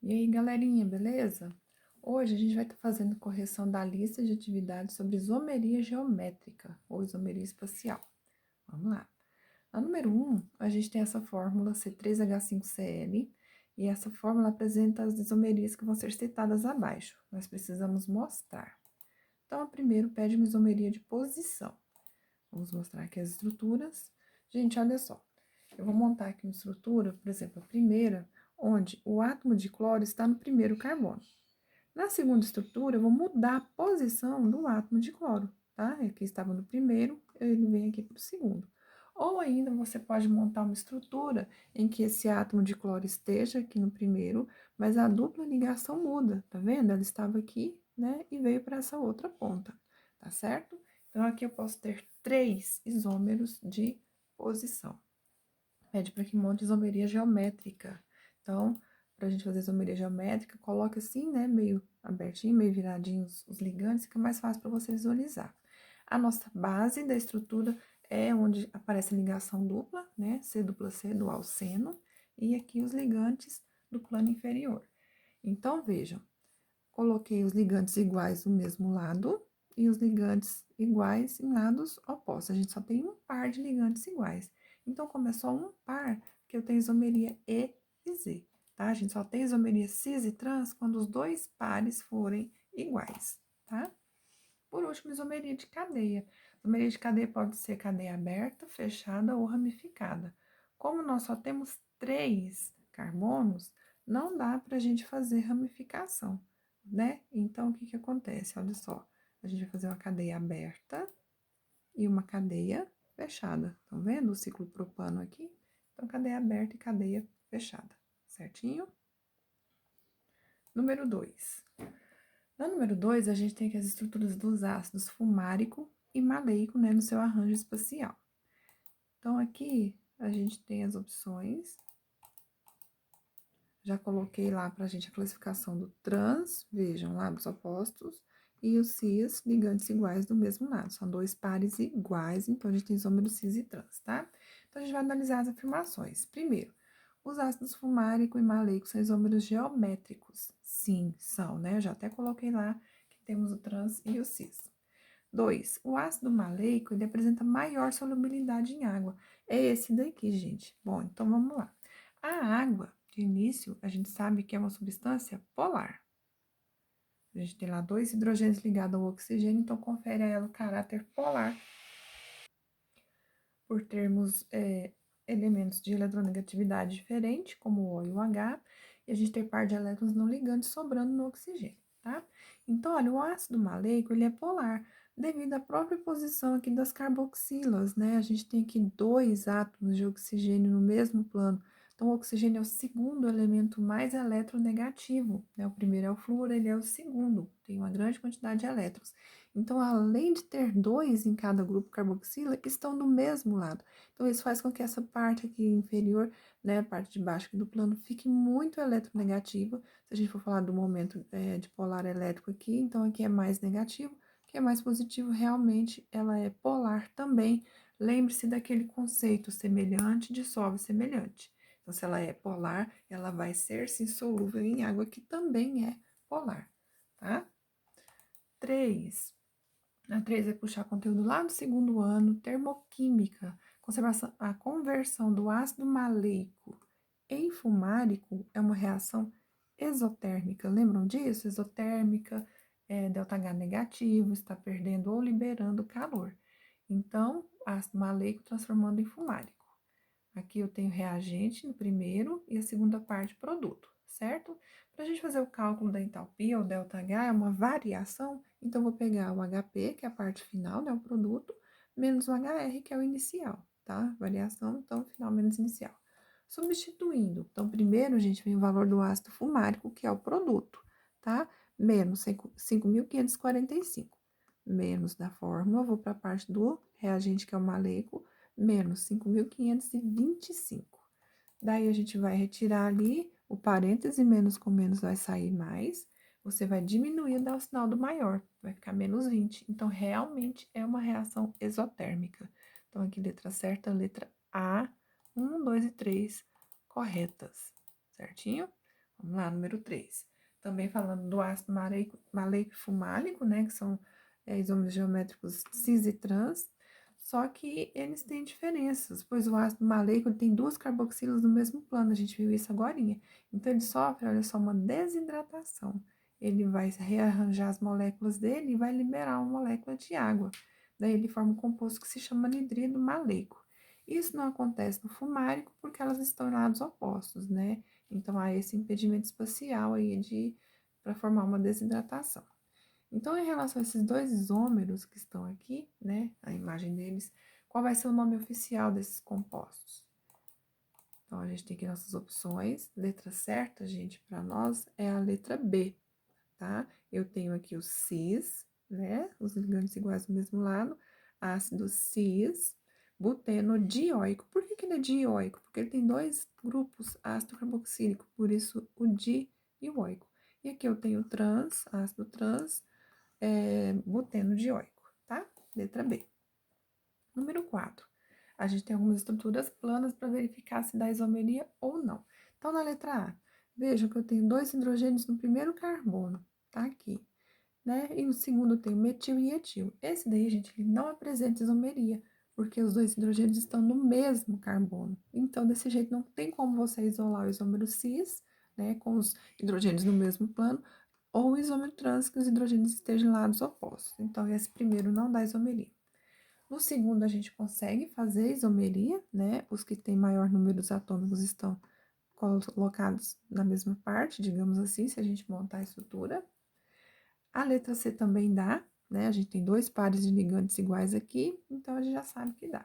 E aí, galerinha, beleza? Hoje a gente vai estar fazendo correção da lista de atividades sobre isomeria geométrica ou isomeria espacial. Vamos lá. Na número 1, a gente tem essa fórmula C3H5Cl e essa fórmula apresenta as isomerias que vão ser citadas abaixo. Nós precisamos mostrar. Então, a primeiro pede uma isomeria de posição. Vamos mostrar aqui as estruturas. Gente, olha só. Eu vou montar aqui uma estrutura, por exemplo, a primeira, onde o átomo de cloro está no primeiro carbono. Na segunda estrutura, eu vou mudar a posição do átomo de cloro, tá? Aqui estava no primeiro, ele vem aqui para o segundo. Ou ainda você pode montar uma estrutura em que esse átomo de cloro esteja aqui no primeiro, mas a dupla ligação muda, tá vendo? Ela estava aqui, né, e veio para essa outra ponta, tá certo? Então, aqui eu posso ter 3 isômeros de posição. Pede para que monte isomeria geométrica. Então, para a gente fazer isomeria geométrica, coloca assim, né, meio abertinho, meio viradinho os ligantes, fica mais fácil para você visualizar. A nossa base da estrutura é onde aparece a ligação dupla, né, C dupla C, dual seno, e aqui os ligantes do plano inferior. Então, vejam, coloquei os ligantes iguais do mesmo lado e os ligantes iguais em lados opostos. A gente só tem um par de ligantes iguais. Então, como é só um par, que eu tenho isomeria E e Z, tá? A gente só tem isomeria cis e trans quando os dois pares forem iguais, tá? Por último, isomeria de cadeia. Isomeria de cadeia pode ser cadeia aberta, fechada ou ramificada. Como nós só temos 3 carbonos, não dá para a gente fazer ramificação, né? Então, o que que acontece? Olha só, a gente vai fazer uma cadeia aberta e uma cadeia fechada. Estão vendo o ciclo propano aqui? Então, cadeia aberta e cadeia fechada, certinho? Número 2. No número 2, a gente tem aqui as estruturas dos ácidos fumárico e maleico, né, no seu arranjo espacial. Então, aqui a gente tem as opções. Já coloquei lá para a gente a classificação do trans, vejam, lados opostos, e o cis, ligantes iguais do mesmo lado. São dois pares iguais, então a gente tem isômero cis e trans, tá? Então, a gente vai analisar as afirmações. Primeiro, os ácidos fumárico e maleico são isômeros geométricos? Sim, são, né? Eu já até coloquei lá que temos o trans e o cis. 2. O ácido maleico, ele apresenta maior solubilidade em água. É esse daqui, gente. Bom, então vamos lá. A água, de início, a gente sabe que é uma substância polar. A gente tem lá 2 hidrogênios ligados ao oxigênio, então confere a ela o caráter polar. Por termos elementos de eletronegatividade diferente, como o O e o H, e a gente tem par de elétrons não ligantes sobrando no oxigênio, tá? Então, olha, o ácido maleico, ele é polar, devido à própria posição aqui das carboxilas, né? A gente tem aqui 2 átomos de oxigênio no mesmo plano. Então, o oxigênio é o segundo elemento mais eletronegativo, né? O primeiro é o flúor, ele é o segundo, tem uma grande quantidade de elétrons. Então, além de ter 2 em cada grupo carboxila, estão do mesmo lado. Então, isso faz com que essa parte aqui inferior, né, a parte de baixo aqui do plano, fique muito eletronegativa. Se a gente for falar do momento de polar elétrico aqui, então aqui é mais negativo, que é mais positivo, realmente ela é polar também. Lembre-se daquele conceito semelhante dissolve semelhante. Então, se ela é polar, ela vai ser sim solúvel em água, que também é polar, tá? 3. A 3 é puxar conteúdo lá do segundo ano, termoquímica, a conversão do ácido maleico em fumárico é uma reação exotérmica. Lembram disso? Exotérmica, ΔH negativo, está perdendo ou liberando calor. Então, ácido maleico transformando em fumárico. Aqui eu tenho reagente no primeiro e a segunda parte produto, certo? Para a gente fazer o cálculo da entalpia, ou ΔH, é uma variação, então vou pegar o HP, que é a parte final, né, o produto, menos o HR, que é o inicial, tá? Variação, então, final menos inicial. Substituindo, então, primeiro, a gente vem o valor do ácido fumárico, que é o produto, tá? Menos 5.545. Menos da fórmula, vou para a parte do reagente, que é o maleico, menos 5.525. Daí, a gente vai retirar ali o parêntese, menos com menos vai sair mais. Você vai diminuir e dar o sinal do maior, vai ficar menos 20. Então, realmente é uma reação exotérmica. Então, aqui, letra certa, letra A, 1, 2 e 3, corretas, certinho? Vamos lá, número 3. Também falando do ácido maleico e fumálico, né, que são isômeros geométricos cis e trans, só que eles têm diferenças, pois o ácido maleico tem duas carboxilas no mesmo plano, a gente viu isso agorinha. Então, ele sofre, olha só, uma desidratação. Ele vai rearranjar as moléculas dele e vai liberar uma molécula de água. Daí, ele forma um composto que se chama anidrido maleico. Isso não acontece no fumárico porque elas estão em lados opostos, né? Então, há esse impedimento espacial aí para formar uma desidratação. Então, em relação a esses dois isômeros que estão aqui, né, a imagem deles, qual vai ser o nome oficial desses compostos? Então, a gente tem aqui nossas opções. Letra certa, gente, para nós é a letra B, tá? Eu tenho aqui o cis, né, os ligandos iguais do mesmo lado, ácido cis, buteno dioico. Por que ele é dioico? Porque ele tem dois grupos ácido carboxílico, por isso o di e o oico. E aqui eu tenho trans, ácido trans, buteno dioico, tá? Letra B. Número 4. A gente tem algumas estruturas planas para verificar se dá isomeria ou não. Então, na letra A, vejam que eu tenho dois hidrogênios no primeiro carbono, tá aqui, né? E no segundo eu tenho metil e etil. Esse daí, gente, ele não apresenta isomeria, porque os dois hidrogênios estão no mesmo carbono. Então, desse jeito, não tem como você isolar o isômero cis, né, com os hidrogênios no mesmo plano, ou o isômero trans, que os hidrogênios estejam em lados opostos. Então, esse primeiro não dá isomeria. No segundo, a gente consegue fazer isomeria, né? Os que têm maior número de atômicos estão colocados na mesma parte, digamos assim, se a gente montar a estrutura. A letra C também dá, né? A gente tem dois pares de ligantes iguais aqui, então a gente já sabe que dá.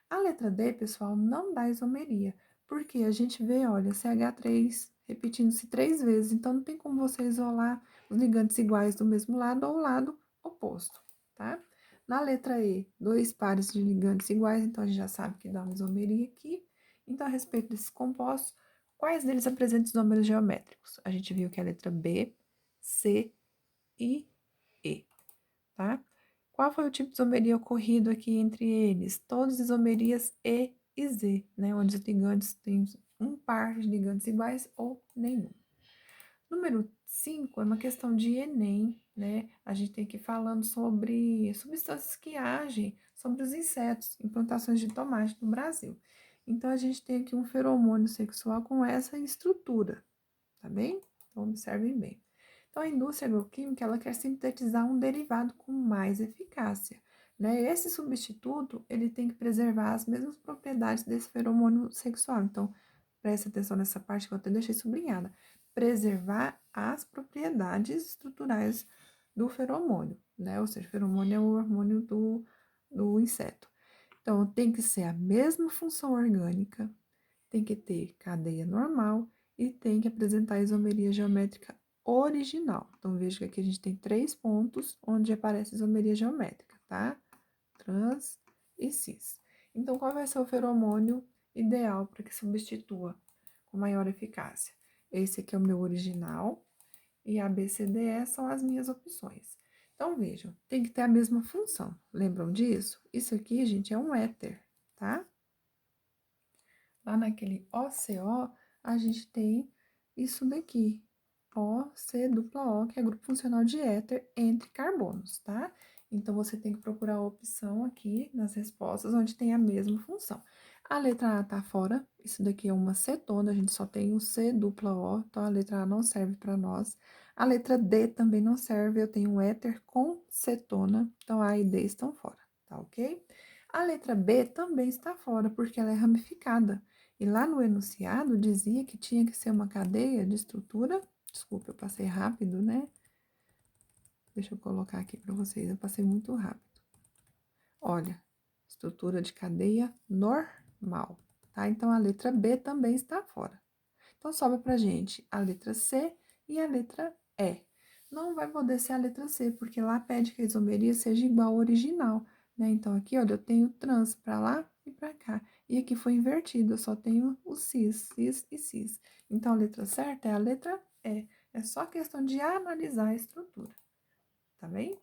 A letra D, pessoal, não dá isomeria, porque a gente vê, olha, CH3 repetindo-se 3 vezes, então não tem como você isolar os ligantes iguais do mesmo lado ou lado oposto, tá? Na letra E, dois pares de ligantes iguais, então a gente já sabe que dá uma isomeria aqui. Então, a respeito desses compostos, quais deles apresentam isômeros geométricos? A gente viu que é a letra B, C e E, tá? Qual foi o tipo de isomeria ocorrido aqui entre eles? Todas isomerias E e Z, né? Onde os ligantes têm um par de ligantes iguais ou nenhum. Número 5 é uma questão de Enem, né? A gente tem que ir falando sobre substâncias que agem sobre os insetos em plantações de tomate no Brasil. Então, a gente tem aqui um feromônio sexual com essa estrutura, tá bem? Então, observem bem. Então, a indústria agroquímica, ela quer sintetizar um derivado com mais eficácia, né? Esse substituto, ele tem que preservar as mesmas propriedades desse feromônio sexual. Então, preste atenção nessa parte que eu até deixei sublinhada. Preservar as propriedades estruturais do feromônio, né? Ou seja, o feromônio é o hormônio do inseto. Então, tem que ser a mesma função orgânica, tem que ter cadeia normal e tem que apresentar a isomeria geométrica original. Então, veja que aqui a gente tem 3 pontos onde aparece isomeria geométrica, tá? Trans e cis. Então, qual vai ser o feromônio ideal para que substitua com maior eficácia? Esse aqui é o meu original e A, B, C, D, E são as minhas opções. Então, vejam, tem que ter a mesma função. Lembram disso? Isso aqui, gente, é um éter, tá? Lá naquele OCO, a gente tem isso daqui, OC dupla O, que é grupo funcional de éter entre carbonos, tá? Então, você tem que procurar a opção aqui nas respostas onde tem a mesma função. A letra A tá fora, isso daqui é uma cetona, a gente só tem o C dupla O, então a letra A não serve para nós. A letra D também não serve, eu tenho um éter com cetona, então A e D estão fora, tá ok? A letra B também está fora, porque ela é ramificada. E lá no enunciado dizia que tinha que ser uma cadeia de estrutura. Desculpa, eu passei rápido, né? Deixa eu colocar aqui para vocês, eu passei muito rápido. Olha, estrutura de cadeia normal, tá? Então, a letra B também está fora. Então, sobra pra gente a letra C e a letra E. Não vai poder ser a letra C, porque lá pede que a isomeria seja igual ao original, né? Então, aqui, olha, eu tenho trans para lá e para cá. E aqui foi invertido, eu só tenho o cis e cis. Então, a letra certa é a letra E. É só questão de analisar a estrutura, tá bem?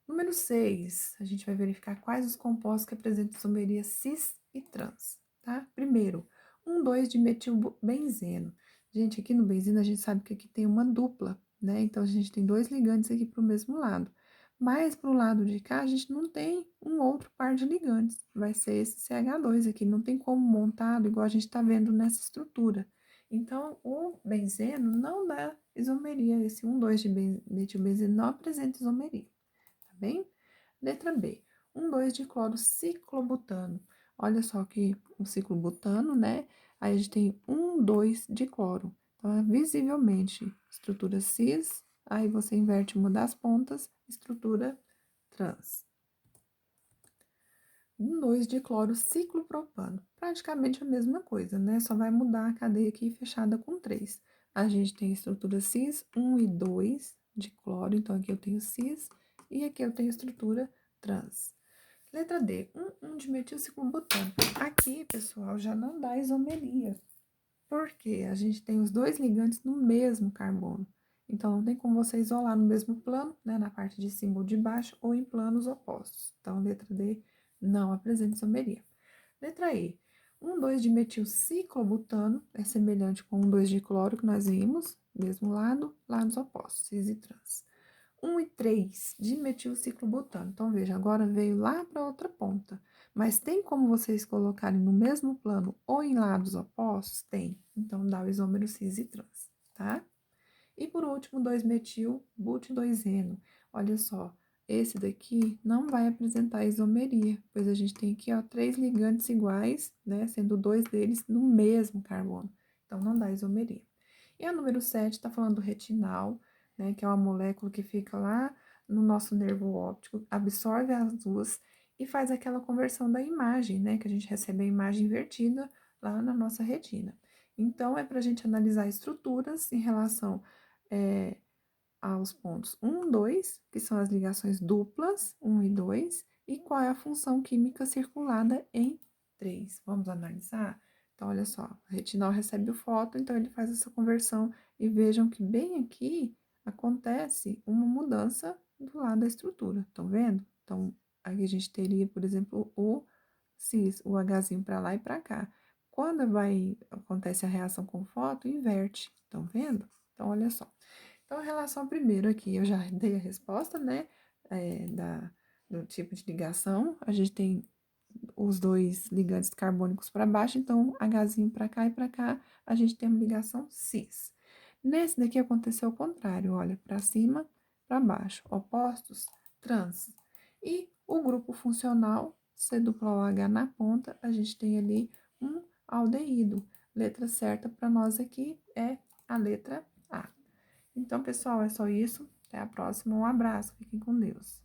Número 6, a gente vai verificar quais os compostos que apresentam isomeria cis e trans, tá? Primeiro, 1,2 de metilbenzeno. Gente, aqui no benzeno a gente sabe que aqui tem uma dupla, né? Então, a gente tem dois ligantes aqui para o mesmo lado. Mas para o lado de cá, a gente não tem um outro par de ligantes. Vai ser esse CH2 aqui, não tem como montado igual a gente está vendo nessa estrutura. Então, o benzeno não dá isomeria. Esse 1,2 de metilbenzeno não apresenta isomeria, tá bem? Letra B, 1,2 de cloro ciclobutano. Olha só que o ciclobutano, né? Aí a gente tem 1,2 de cloro. Então, é visivelmente, estrutura cis, aí você inverte uma das pontas, estrutura trans. 1,2 de cloro ciclopropano. Praticamente a mesma coisa, né? Só vai mudar a cadeia aqui fechada com 3. A gente tem estrutura cis, 1 e 2 de cloro, então aqui eu tenho cis e aqui eu tenho estrutura trans. Letra D, 1 de metilciclobutano. Aqui, pessoal, já não dá isomeria, porque a gente tem os dois ligantes no mesmo carbono. Então, não tem como você isolar no mesmo plano, né, na parte de cima ou de baixo, ou em planos opostos. Então, letra D não apresenta isomeria. Letra E, 1,2 de metilciclobutano é semelhante com 1,2 de cloro que nós vimos, mesmo lado, lados opostos, cis e trans. 1 e 3 de metilciclobutano. Então, veja, agora veio lá para outra ponta. Mas tem como vocês colocarem no mesmo plano ou em lados opostos? Tem. Então, dá o isômero cis e trans, tá? E por último, 2-metil-but-2-eno. Olha só, esse daqui não vai apresentar isomeria, pois a gente tem aqui, ó, 3 ligantes iguais, né, sendo 2 deles no mesmo carbono. Então, não dá isomeria. E a número 7 está falando do retinal, né, que é uma molécula que fica lá no nosso nervo óptico, absorve as luzes e faz aquela conversão da imagem, né, que a gente recebe a imagem invertida lá na nossa retina. Então, é para a gente analisar estruturas em relação aos pontos 1, 2, que são as ligações duplas, 1 e 2, e qual é a função química circulada em 3. Vamos analisar? Então, olha só, o retinol recebe o fóton, então ele faz essa conversão, e vejam que bem aqui acontece uma mudança do lado da estrutura, estão vendo? Então, aqui a gente teria, por exemplo, o cis, o Hzinho para lá e para cá. Quando acontece a reação com o fóton, inverte, estão vendo? Então, olha só. Então, em relação ao primeiro aqui, eu já dei a resposta, né, do tipo de ligação. A gente tem os dois ligantes carbônicos para baixo, então Hzinho para cá e para cá, a gente tem uma ligação cis. Nesse daqui aconteceu o contrário, olha, para cima, para baixo, opostos, trans. E o grupo funcional, C-H na ponta, a gente tem ali um aldeído. Letra certa para nós aqui é a letra A. Então, pessoal, é só isso. Até a próxima. Um abraço. Fiquem com Deus.